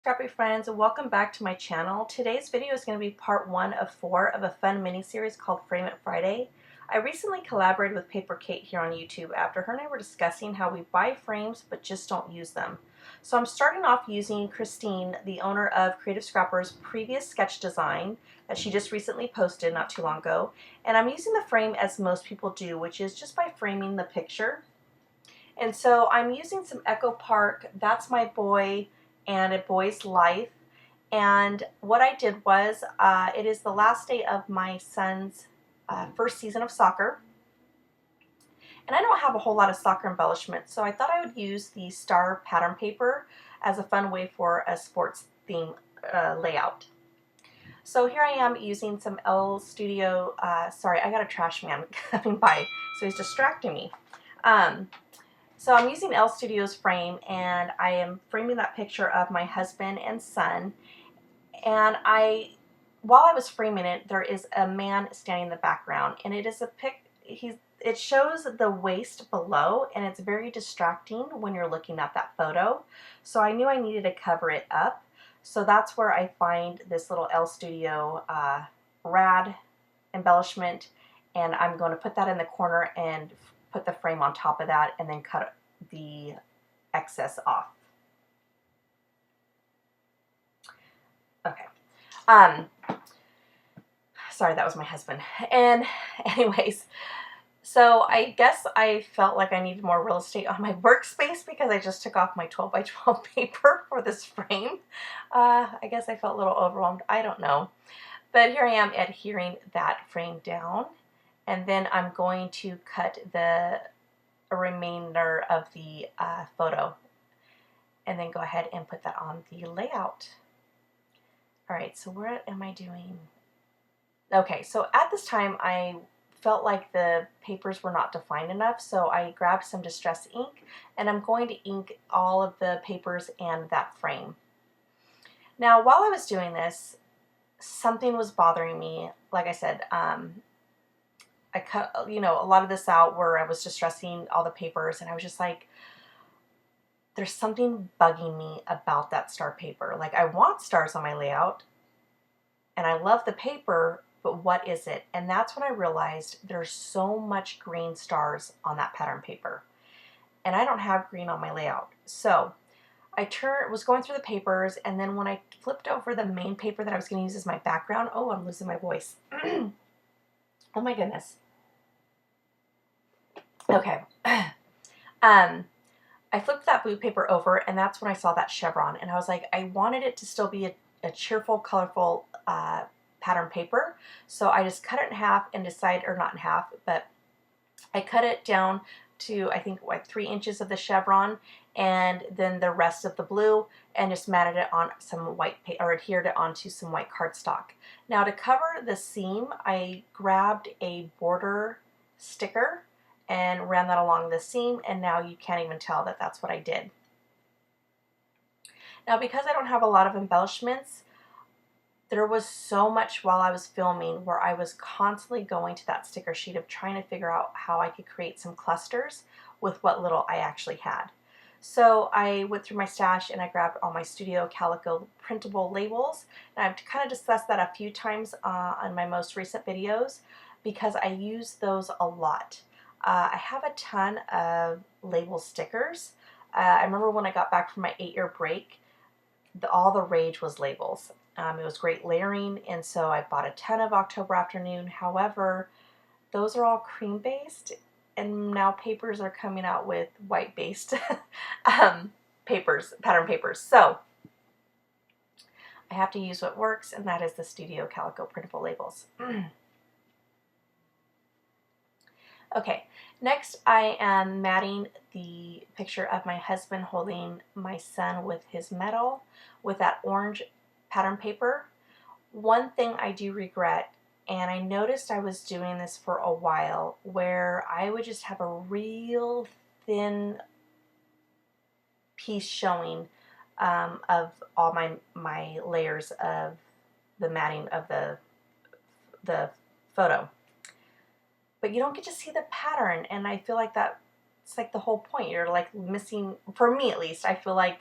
Scrapbook friends, and welcome back to my channel. Today's video is going to be part 1 of 4 of a fun mini-series called Frame It Friday. I recently collaborated with Paper Kate here on YouTube after her and I were discussing how we buy frames but just don't use them. So I'm starting off using Christine, the owner of Creative Scrapper's previous sketch design that she just recently posted not too long ago, and I'm using the frame as most people do, which is just by framing the picture. And so I'm using some Echo Park, That's My Boy, and A Boy's Life. And what I did was, it is the last day of my son's first season of soccer. And I don't have a whole lot of soccer embellishments, so I thought I would use the star pattern paper as a fun way for a sports theme layout. So here I am using some L Studio, sorry, I got a trash man coming by, so he's distracting me. So I'm using L Studio's frame, and I am framing that picture of my husband and son. And while I was framing it, there is a man standing in the background, and it is it shows the waist below, and it's very distracting when you're looking at that photo. So I knew I needed to cover it up. So that's where I find this little L Studio rad embellishment, and I'm going to put that in the corner and put the frame on top of that and then cut the excess off. Okay. Sorry, that was my husband. And anyways, so I guess I felt like I needed more real estate on my workspace because I just took off my 12 by 12 paper for this frame. I guess I felt a little overwhelmed. I don't know. But here I am adhering that frame down. And then I'm going to cut the remainder of the photo and then go ahead and put that on the layout. All right, so what am I doing? Okay, so at this time I felt like the papers were not defined enough, so I grabbed some distress ink and I'm going to ink all of the papers and that frame. Now, while I was doing this, something was bothering me. Like I said, I cut, a lot of this out where I was distressing all the papers, and I was just like, there's something bugging me about that star paper. Like, I want stars on my layout, and I love the paper, but what is it? And that's when I realized there's so much green stars on that pattern paper, and I don't have green on my layout. So I was going through the papers, and then when I flipped over the main paper that I was going to use as my background, oh, I'm losing my voice. Oh my goodness. Okay. I flipped that blue paper over, and that's when I saw that chevron, and I was like, I wanted it to still be a cheerful, colorful pattern paper, so I just cut it in half and decided, or not in half, but I cut it down to, I think, like 3 inches of the chevron, and then the rest of the blue, and just matted it on some white paper, or adhered it onto some white cardstock. Now, to cover the seam, I grabbed a border sticker and ran that along the seam, and now you can't even tell that that's what I did. Now, because I don't have a lot of embellishments, there was so much while I was filming where I was constantly going to that sticker sheet of trying to figure out how I could create some clusters with what little I actually had. So I went through my stash and I grabbed all my Studio Calico printable labels, and I've kind of discussed that a few times on my most recent videos because I use those a lot. I have a ton of label stickers. I remember when I got back from my 8-year break, all the rage was labels. It was great layering, and so I bought a ton of October Afternoon. However, those are all cream-based, and now papers are coming out with white-based pattern papers. So I have to use what works, and that is the Studio Calico printable labels. Okay, next I am matting the picture of my husband holding my son with his medal with that orange pattern paper. One thing I do regret, and I noticed I was doing this for a while, where I would just have a real thin piece showing of all my layers of the matting of the photo. But you don't get to see the pattern, and I feel like that's like the whole point. You're like missing, for me at least, I feel like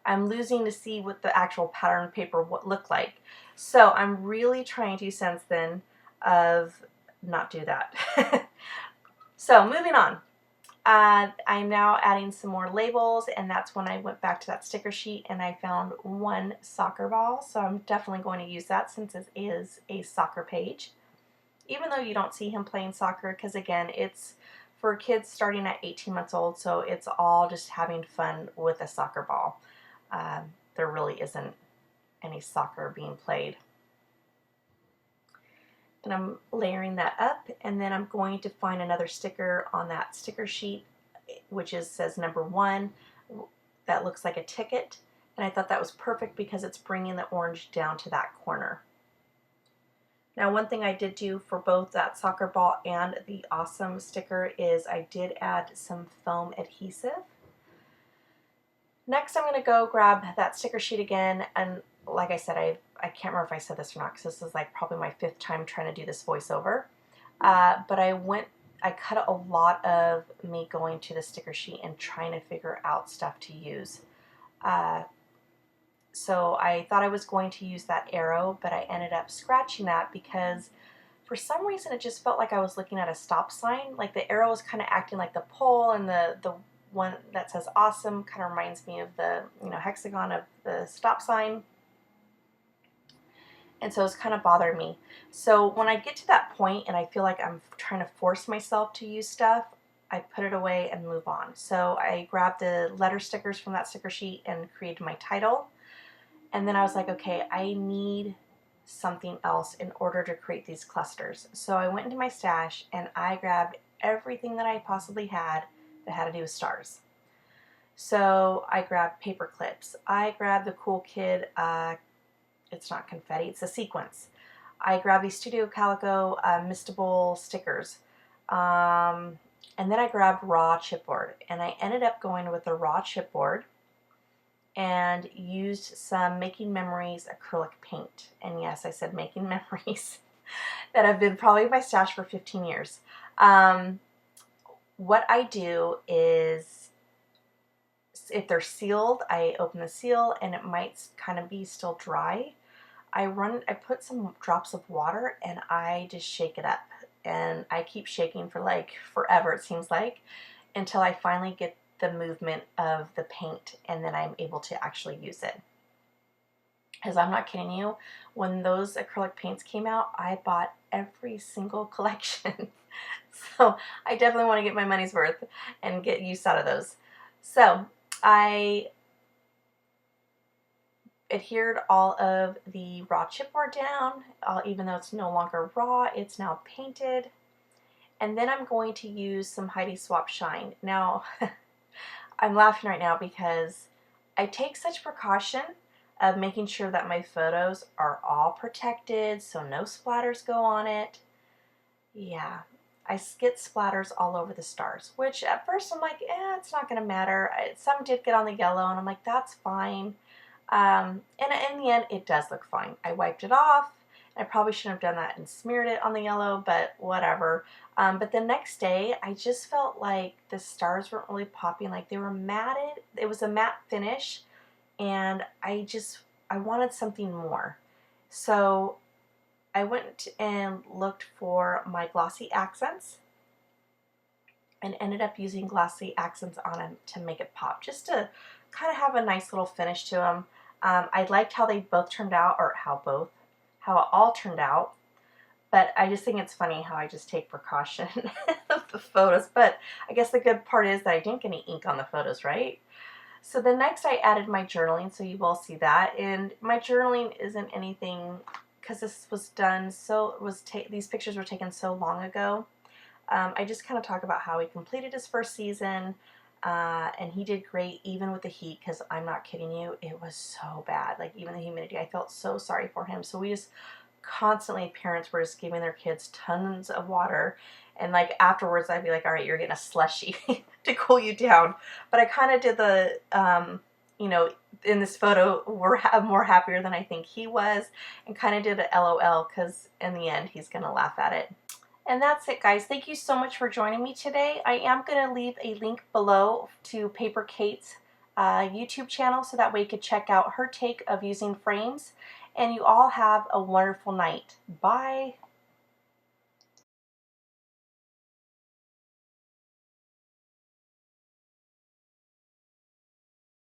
I'm losing to see what the actual pattern paper would look like. So I'm really trying to, since then, of not do that. So moving on. I'm now adding some more labels, and that's when I went back to that sticker sheet and I found one soccer ball. So I'm definitely going to use that since it is a soccer page. Even though you don't see him playing soccer, because again, it's for kids starting at 18 months old, so it's all just having fun with a soccer ball. There really isn't any soccer being played. And I'm layering that up, and then I'm going to find another sticker on that sticker sheet, which says number 1. That looks like a ticket, and I thought that was perfect because it's bringing the orange down to that corner. Now, one thing I did do for both that soccer ball and the awesome sticker is I did add some foam adhesive. Next, I'm going to go grab that sticker sheet again, and like I said, I can't remember if I said this or not because this is like probably my 5th time trying to do this voiceover. But I cut a lot of me going to the sticker sheet and trying to figure out stuff to use. So I thought I was going to use that arrow, but I ended up scratching that because for some reason it just felt like I was looking at a stop sign. Like the arrow was kind of acting like the pole, and the one that says awesome kind of reminds me of the hexagon of the stop sign. And so it's kind of bothering me. So when I get to that point and I feel like I'm trying to force myself to use stuff, I put it away and move on. So I grabbed the letter stickers from that sticker sheet and created my title. And then I was like, okay, I need something else in order to create these clusters. So I went into my stash and I grabbed everything that I possibly had that had to do with stars. So I grabbed paper clips. I grabbed the Cool Kid, it's not confetti, it's a sequence. I grabbed these Studio Calico mistable stickers. And then I grabbed raw chipboard. And I ended up going with the raw chipboard and used some Making Memories acrylic paint. And yes, I said Making Memories that have been probably in my stash for 15 years. What I do is, if they're sealed, I open the seal and it might kind of be still dry. I put some drops of water and I just shake it up. And I keep shaking for like forever, it seems like, until I finally get the movement of the paint, and then I'm able to actually use it. Because I'm not kidding you, when those acrylic paints came out, I bought every single collection. So I definitely want to get my money's worth and get use out of those. So I adhered all of the raw chipboard down, even though it's no longer raw, it's now painted. And then I'm going to use some Heidi Swapp Shine. Now, I'm laughing right now because I take such precaution of making sure that my photos are all protected so no splatters go on it. Yeah, I get splatters all over the stars, which at first I'm like, it's not going to matter. Some did get on the yellow, and I'm like, that's fine. And in the end, it does look fine. I wiped it off. I probably shouldn't have done that and smeared it on the yellow, but whatever. But the next day, I just felt like the stars weren't really popping, like they were matted. It was a matte finish, and I wanted something more. So I went and looked for my glossy accents and ended up using glossy accents on them to make it pop, just to kind of have a nice little finish to them. I liked how they both turned out, or how it all turned out. But I just think it's funny how I just take precaution of the photos. But I guess the good part is that I didn't get any ink on the photos, right? So the next I added my journaling, so you will see that. And my journaling isn't anything, because this was done these pictures were taken so long ago. I just kind of talk about how he completed his first season, and he did great even with the heat, because I'm not kidding you, it was so bad. Like even the humidity, I felt so sorry for him. So we just constantly, parents were just giving their kids tons of water, and like afterwards I'd be like, all right, you're getting a slushie to cool you down. But I kind of did the in this photo we're more happier than I think he was, and kind of did a LOL, because in the end he's gonna laugh at it. And that's it, guys. Thank you so much for joining me today. I am going to leave a link below to Paper Kate's YouTube channel so that way you could check out her take of using frames. And you all have a wonderful night. Bye!